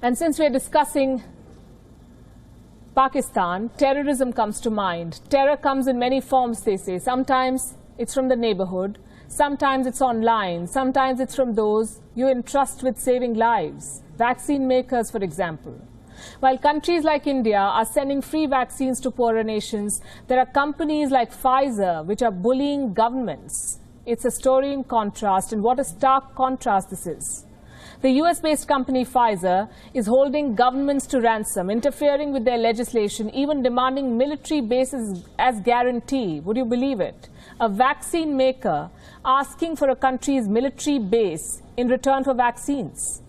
And since we're discussing Pakistan, terrorism comes to mind. Terror comes in many forms, they say. Sometimes it's from the neighborhood, sometimes it's online, sometimes it's from those you entrust with saving lives. Vaccine makers, for example. While countries like India are sending free vaccines to poorer nations, there are companies like Pfizer which are bullying governments. It's a story in contrast, and what a stark contrast this is. The US-based company Pfizer is holding governments to ransom, interfering with their legislation, even demanding military bases as guarantee. Would you believe it? A vaccine maker asking for a country's military base in return for vaccines.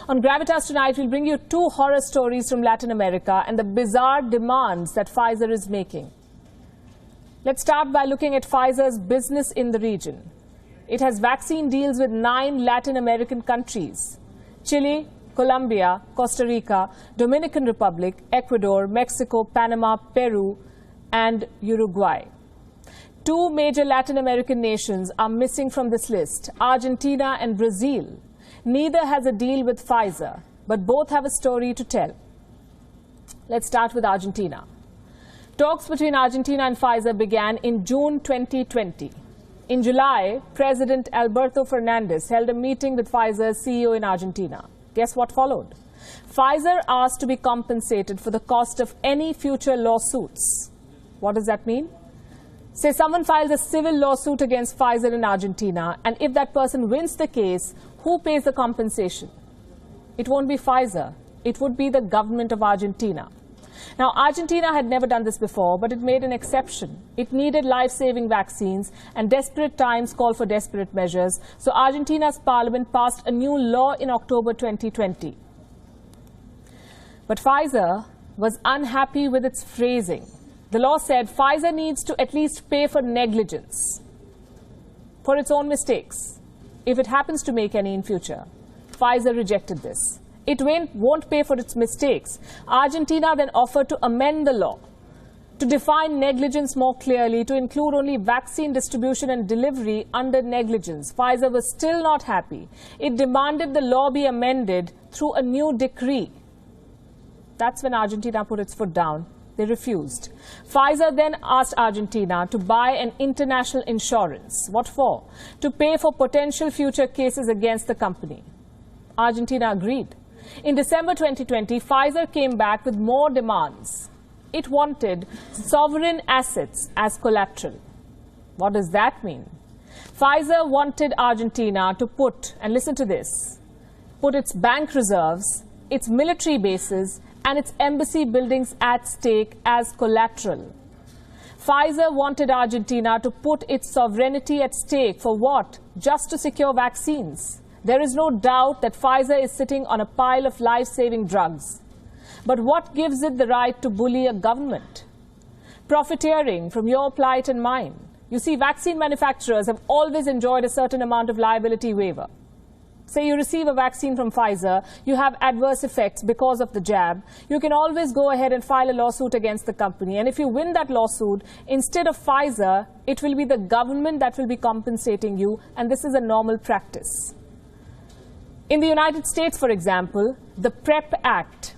On Gravitas tonight, we'll bring you two horror stories from Latin America and the bizarre demands that Pfizer is making. Let's start by looking at Pfizer's business in the region. It has vaccine deals with 9 Latin American countries: Chile, Colombia, Costa Rica, Dominican Republic, Ecuador, Mexico, Panama, Peru, and Uruguay. 2 major Latin American nations are missing from this list: Argentina and Brazil. Neither has a deal with Pfizer, but both have a story to tell. Let's start with Argentina. Talks between Argentina and Pfizer began in June 2020. In July, President Alberto Fernandez held a meeting with Pfizer's CEO in Argentina. Guess what followed? Pfizer asked to be compensated for the cost of any future lawsuits. What does that mean? Say someone files a civil lawsuit against Pfizer in Argentina, and if that person wins the case, who pays the compensation? It won't be Pfizer. It would be the government of Argentina. Now, Argentina had never done this before, but it made an exception. It needed life-saving vaccines, and desperate times call for desperate measures. So Argentina's parliament passed a new law in October 2020. But Pfizer was unhappy with its phrasing. The law said Pfizer needs to at least pay for negligence, for its own mistakes, if it happens to make any in future. Pfizer rejected this. It won't pay for its mistakes. Argentina then offered to amend the law to define negligence more clearly, to include only vaccine distribution and delivery under negligence. Pfizer was still not happy. It demanded the law be amended through a new decree. That's when Argentina put its foot down. They refused. Pfizer then asked Argentina to buy an international insurance. What for? To pay for potential future cases against the company. Argentina agreed. In December 2020, Pfizer came back with more demands. It wanted sovereign assets as collateral. What does that mean? Pfizer wanted Argentina to put, and listen to this, put its bank reserves, its military bases, and its embassy buildings at stake as collateral. Pfizer wanted Argentina to put its sovereignty at stake for what? Just to secure vaccines. There is no doubt that Pfizer is sitting on a pile of life-saving drugs. But what gives it the right to bully a government? Profiteering from your plight and mine. You see, vaccine manufacturers have always enjoyed a certain amount of liability waiver. Say you receive a vaccine from Pfizer, you have adverse effects because of the jab. You can always go ahead and file a lawsuit against the company. And if you win that lawsuit, instead of Pfizer, it will be the government that will be compensating you. And this is a normal practice. In the United States, for example, the PrEP Act,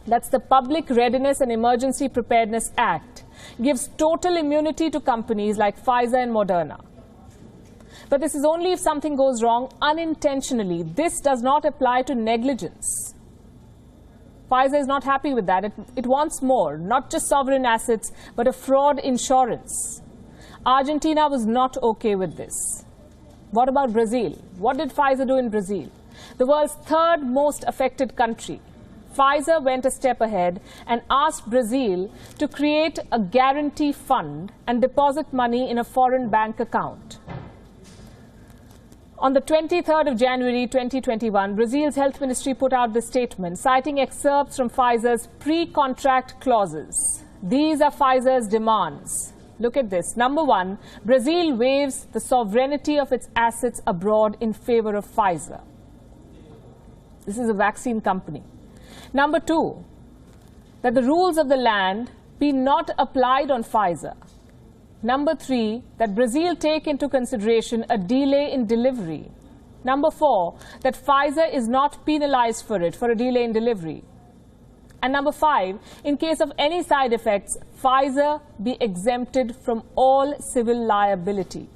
that's the Public Readiness and Emergency Preparedness Act, gives total immunity to companies like Pfizer and Moderna. But this is only if something goes wrong unintentionally. This does not apply to negligence. Pfizer is not happy with that. It wants more, not just sovereign assets, but a fraud insurance. Argentina was not okay with this. What about Brazil? What did Pfizer do in Brazil? The world's 3rd most affected country. Pfizer went a step ahead and asked Brazil to create a guarantee fund and deposit money in a foreign bank account. On the 23rd of January 2021, Brazil's health ministry put out this statement, citing excerpts from Pfizer's pre-contract clauses. These are Pfizer's demands. Look at this. Number 1, Brazil waives the sovereignty of its assets abroad in favor of Pfizer. This is a vaccine company. Number 2, that the rules of the land be not applied on Pfizer. Number 3, that Brazil take into consideration a delay in delivery. Number 4, that Pfizer is not penalized for it for a delay in delivery. And number 5, in case of any side effects, Pfizer be exempted from all civil liability.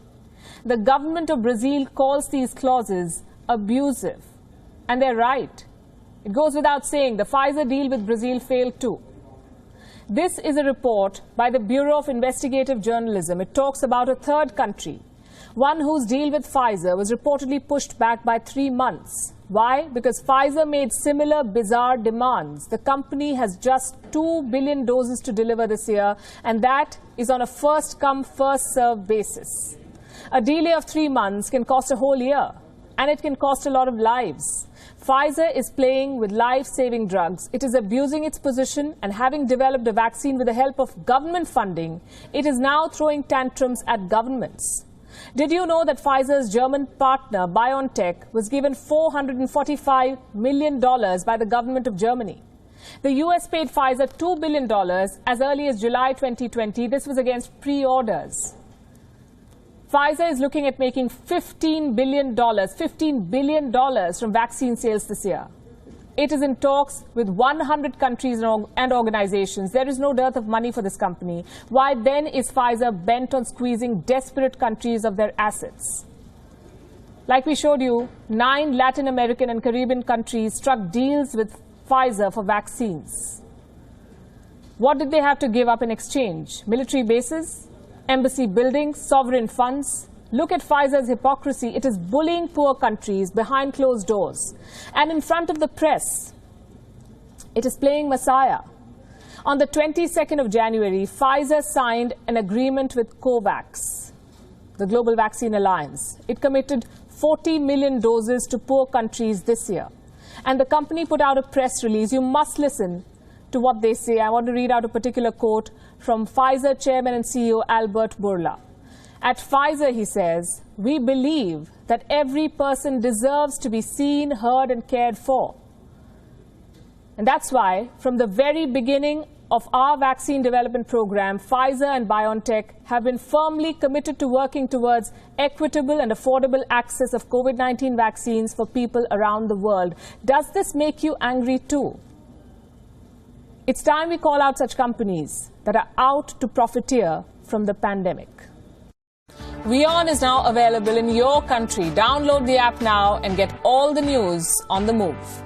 The government of Brazil calls these clauses abusive. And they're right. It goes without saying, the Pfizer deal with Brazil failed too. This is a report by the Bureau of Investigative Journalism. It talks about a third country, one whose deal with Pfizer was reportedly pushed back by 3 months. Why? Because Pfizer made similar bizarre demands. The company has just 2 billion doses to deliver this year, and that is on a first-come, first-served basis. A delay of 3 months can cost a whole year, and it can cost a lot of lives. Pfizer is playing with life-saving drugs. It is abusing its position, and having developed a vaccine with the help of government funding, it is now throwing tantrums at governments. Did you know that Pfizer's German partner, BioNTech, was given $445 million by the government of Germany? The US paid Pfizer $2 billion as early as July 2020. This was against pre-orders. Pfizer is looking at making $15 billion from vaccine sales this year. It is in talks with 100 countries and organizations. There is no dearth of money for this company. Why then is Pfizer bent on squeezing desperate countries of their assets? Like we showed you, 9 Latin American and Caribbean countries struck deals with Pfizer for vaccines. What did they have to give up in exchange? Military bases? Embassy buildings? Sovereign funds? Look at Pfizer's hypocrisy. It is bullying poor countries behind closed doors. And in front of the press, it is playing Messiah. On the 22nd of January, Pfizer signed an agreement with COVAX, the Global Vaccine Alliance. It committed 40 million doses to poor countries this year. And the company put out a press release. You must listen to what they say. I want to read out a particular quote from Pfizer Chairman and CEO Albert Bourla. At Pfizer, he says, we believe that every person deserves to be seen, heard, and cared for. And that's why, from the very beginning of our vaccine development program, Pfizer and BioNTech have been firmly committed to working towards equitable and affordable access of COVID-19 vaccines for people around the world. Does this make you angry too? It's time we call out such companies that are out to profiteer from the pandemic. WION is now available in your country. Download the app now and get all the news on the move.